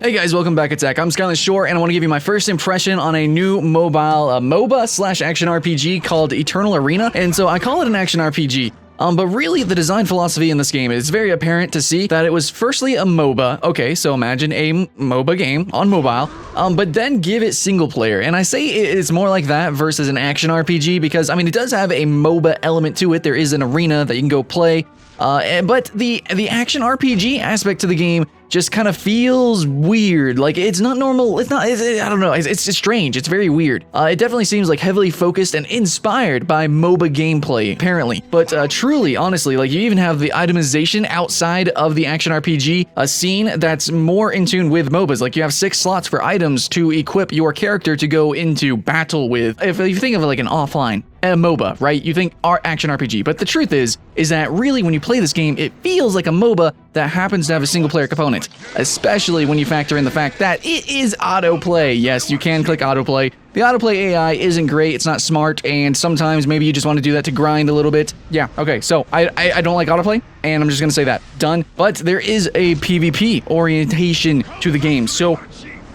Hey guys, welcome back at Tech. I'm Skyland Shore, and I want to give you my first impression on a new mobile MOBA/action RPG called Eternal Arena. And so I call it an action RPG. But really, the design philosophy in this game is very apparent to see that it was firstly a MOBA. Okay, so imagine a MOBA game on mobile, but then give it single player. And I say it's more like that versus an action RPG because, I mean, it does have a MOBA element to it. There is an arena that you can go play. But the action RPG aspect to the game just kind of feels weird. Like, it's not normal. I don't know. It's strange. It's very weird. It definitely seems like heavily focused and inspired by MOBA gameplay, apparently. But truly, honestly, like, you even have the itemization outside of the action RPG, a scene that's more in tune with MOBAs. Like, you have 6 slots for items to equip your character to go into battle with. If you think of it like an offline MOBA, right? You think action RPG, but the truth is that really when you play this game, it feels like a MOBA that happens to have a single player component, especially when you factor in the fact that it is autoplay. Yes, you can click autoplay. The autoplay AI isn't great, it's not smart, and sometimes maybe you just want to do that to grind a little bit. Yeah, okay, so I don't like autoplay, and I'm just gonna say that. Done. But there is a PvP orientation to the game, so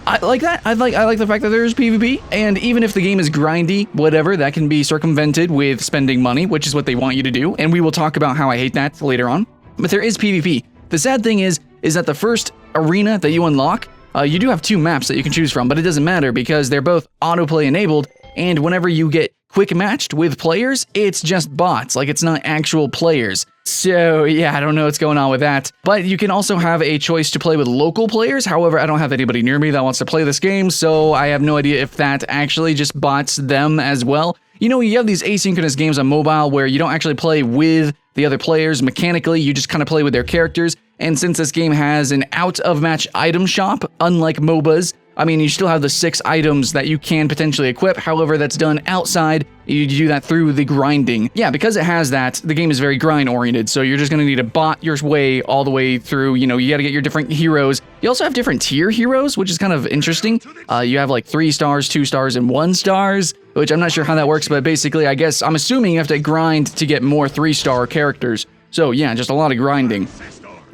I like that. I like the fact that there is PvP, and even if the game is grindy, whatever, that can be circumvented with spending money, which is what they want you to do, and we will talk about how I hate that later on. But there is PvP. The sad thing is that the first arena that you unlock, you do have 2 maps that you can choose from, but it doesn't matter because they're both autoplay enabled, and whenever you get quick matched with players, it's just bots, like it's not actual players. So yeah, I don't know what's going on with that. But you can also have a choice to play with local players. However, I don't have anybody near me that wants to play this game, so I have no idea if that actually just bots them as well. You know, you have these asynchronous games on mobile where you don't actually play with the other players mechanically, you just kind of play with their characters. And since this game has an out-of-match item shop, unlike MOBAs, I mean, you still have the 6 items that you can potentially equip. However, that's done outside. You do that through the grinding. Yeah, because it has that, the game is very grind-oriented, so you're just going to need to bot your way all the way through. You know, you got to get your different heroes. You also have different tier heroes, which is kind of interesting. You have like 3 stars, 2 stars, and 1 stars, which I'm not sure how that works, but basically, I guess, I'm assuming you have to grind to get more 3-star characters. So yeah, just a lot of grinding.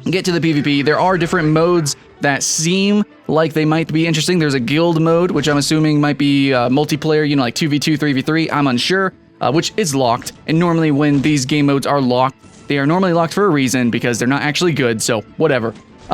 Get to the PvP, there are different modes that seem like they might be interesting. There's a guild mode, which I'm assuming might be multiplayer, you know, like 2v2, 3v3, I'm unsure, which is locked. And normally when these game modes are locked, they are normally locked for a reason because they're not actually good, so whatever.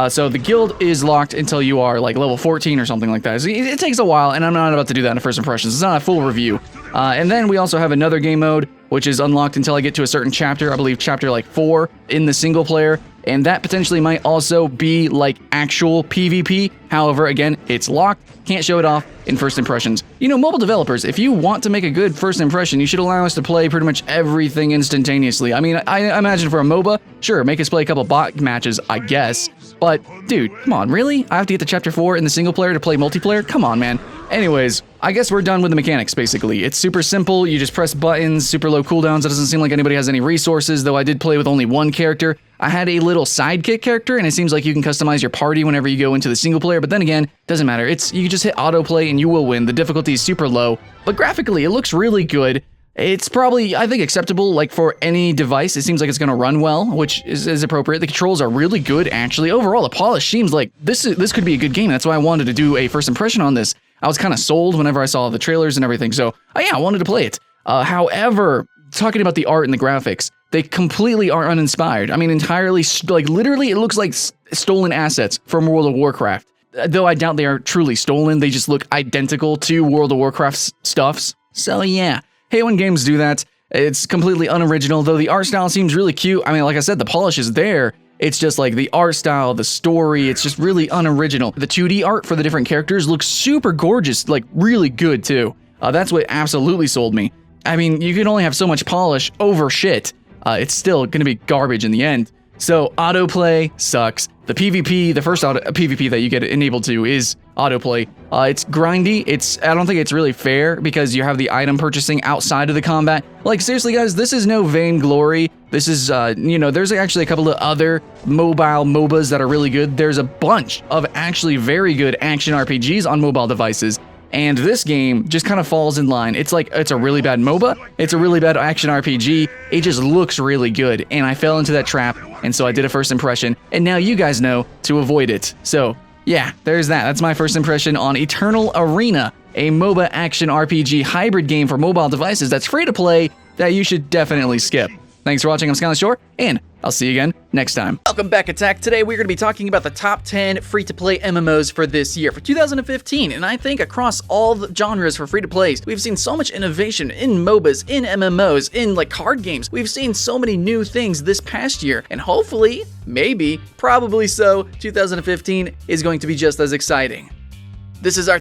So the guild is locked until you are like level 14 or something like that. So it takes a while, and I'm not about to do that in first impressions. It's not a full review. And then we also have another game mode, which is unlocked until I get to a certain chapter, I believe chapter like 4 in the single player. And that potentially might also be like actual PvP. However, again, it's locked. Can't show it off in first impressions. You know, mobile developers, if you want to make a good first impression, you should allow us to play pretty much everything instantaneously. I mean, I imagine for a MOBA, sure, make us play a couple bot matches, I guess. But, dude, come on, really? I have to get to chapter 4 in the single player to play multiplayer? Come on, man. Anyways, I guess we're done with the mechanics, basically. It's super simple, you just press buttons, super low cooldowns, it doesn't seem like anybody has any resources, though I did play with only 1 character. I had a little sidekick character, and it seems like you can customize your party whenever you go into the single player, but then again, doesn't matter. You just hit autoplay and you will win. The difficulty is super low, but graphically, it looks really good. It's probably, I think, acceptable, like, for any device. It seems like it's gonna run well, which is appropriate. The controls are really good, actually. Overall, the polish seems like this could be a good game. That's why I wanted to do a first impression on this. I was kind of sold whenever I saw the trailers and everything, so yeah, I wanted to play it. However, talking about the art and the graphics, they completely are uninspired. I mean, entirely, like, literally, it looks like stolen assets from World of Warcraft. Though I doubt they are truly stolen, they just look identical to World of Warcraft's stuffs. So yeah, hey, when games do that, it's completely unoriginal, though the art style seems really cute. I mean, like I said, the polish is there. It's just like the art style, the story, it's just really unoriginal. The 2D art for the different characters looks super gorgeous, like really good too. That's what absolutely sold me. I mean, you can only have so much polish over shit. It's still gonna be garbage in the end. So autoplay sucks. The PvP, the first PvP that you get enabled to is autoplay. It's grindy. I don't think it's really fair because you have the item purchasing outside of the combat. Like, seriously, guys, this is no vainglory. This is, you know, there's actually a couple of other mobile MOBAs that are really good. There's a bunch of actually very good action RPGs on mobile devices. And this game just kind of falls in line. It's like, it's a really bad MOBA, it's a really bad action RPG, it just looks really good, and I fell into that trap, and so I did a first impression, and now you guys know to avoid it. So, Yeah, there's that. That's my first impression on Eternal Arena, a MOBA action RPG hybrid game for mobile devices that's free to play that you should definitely skip. Thanks for watching. I'm Skyland Shore, and I'll see you again next time. Welcome back, Attack. Today we're going to be talking about the top 10 free-to-play MMOs for this year, for 2015, and I think across all the genres for free-to-plays, we've seen so much innovation in MOBAs, in MMOs, in like card games. We've seen so many new things this past year, and hopefully, maybe, probably so, 2015 is going to be just as exciting. This is our